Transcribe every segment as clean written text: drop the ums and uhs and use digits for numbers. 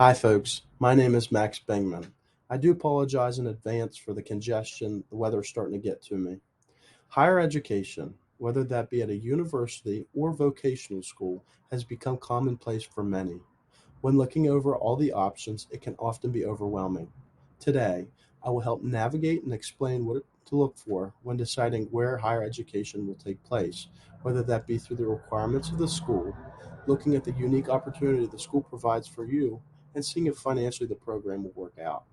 Hi, folks. My name is Max Bingman. I do apologize in advance for the congestion the weather's starting to get to me. Higher education, whether that be at a university or vocational school, has become commonplace for many. When looking over all the options, it can often be overwhelming. Today, I will help navigate and explain what to look for when deciding where higher education will take place, whether that be through the requirements of the school, looking at the unique opportunity the school provides for you, and seeing if financially the program will work out.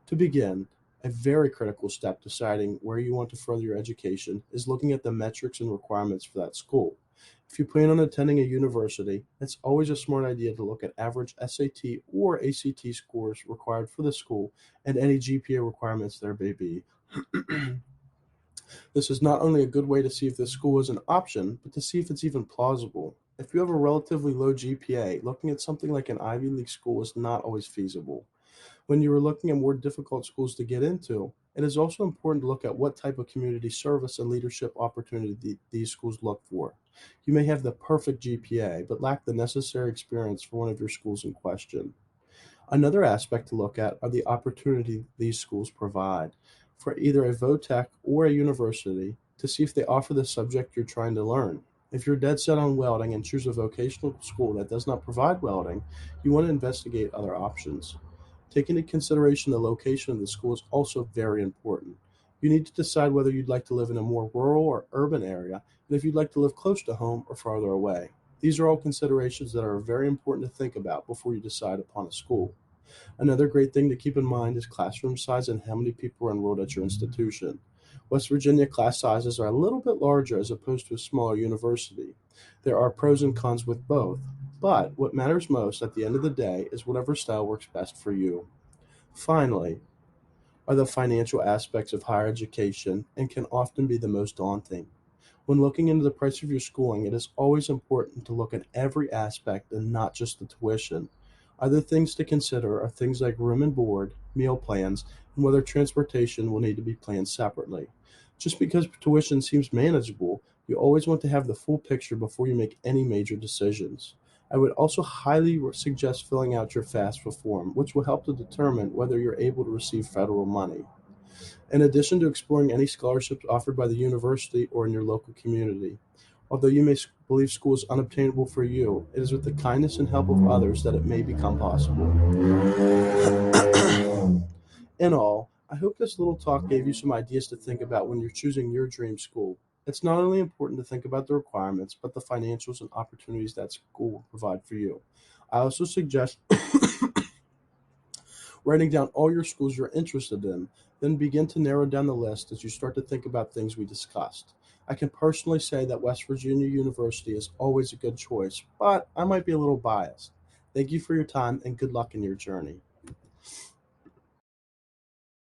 To begin, a very critical step deciding where you want to further your education is looking at the metrics and requirements for that school. If you plan on attending a university, it's always a smart idea to look at average SAT or ACT scores required for the school and any GPA requirements there may be. This is not only a good way to see if the school is an option, but to see if it's even plausible. If you have a relatively low GPA, looking at something like an Ivy League school is not always feasible. When you are looking at more difficult schools to get into, it is also important to look at what type of community service and leadership opportunity these schools look for. You may have the perfect GPA, but lack the necessary experience for one of your schools in question. Another aspect to look at are the opportunity these schools provide for either a VOTEC or a university to see if they offer the subject you're trying to learn. If you're dead set on welding and choose a vocational school that does not provide welding, you want to investigate other options. Taking into consideration the location of the school is also very important. You need to decide whether you'd like to live in a more rural or urban area, and if you'd like to live close to home or farther away. These are all considerations that are very important to think about before you decide upon a school. Another great thing to keep in mind is classroom size and how many people are enrolled at your institution. West Virginia class sizes are a little bit larger as opposed to a smaller university. There are pros and cons with both, but what matters most at the end of the day is whatever style works best for you. Finally, are the financial aspects of higher education and can often be the most daunting. When looking into the price of your schooling, it is always important to look at every aspect and not just the tuition. Other things to consider are things like room and board, meal plans, and whether transportation will need to be planned separately. Just because tuition seems manageable, you always want to have the full picture before you make any major decisions. I would also highly suggest filling out your FAFSA form, which will help to determine whether you're able to receive federal money. In addition to exploring any scholarships offered by the university or in your local community. Although you may believe school is unobtainable for you, it is with the kindness and help of others that it may become possible. In all, I hope this little talk gave you some ideas to think about when you're choosing your dream school. It's not only important to think about the requirements, but the financials and opportunities that school will provide for you. I also suggest writing down all your schools you're interested in, then begin to narrow down the list as you start to think about things we discussed. I can personally say that West Virginia University is always a good choice, but I might be a little biased. Thank you for your time and good luck in your journey.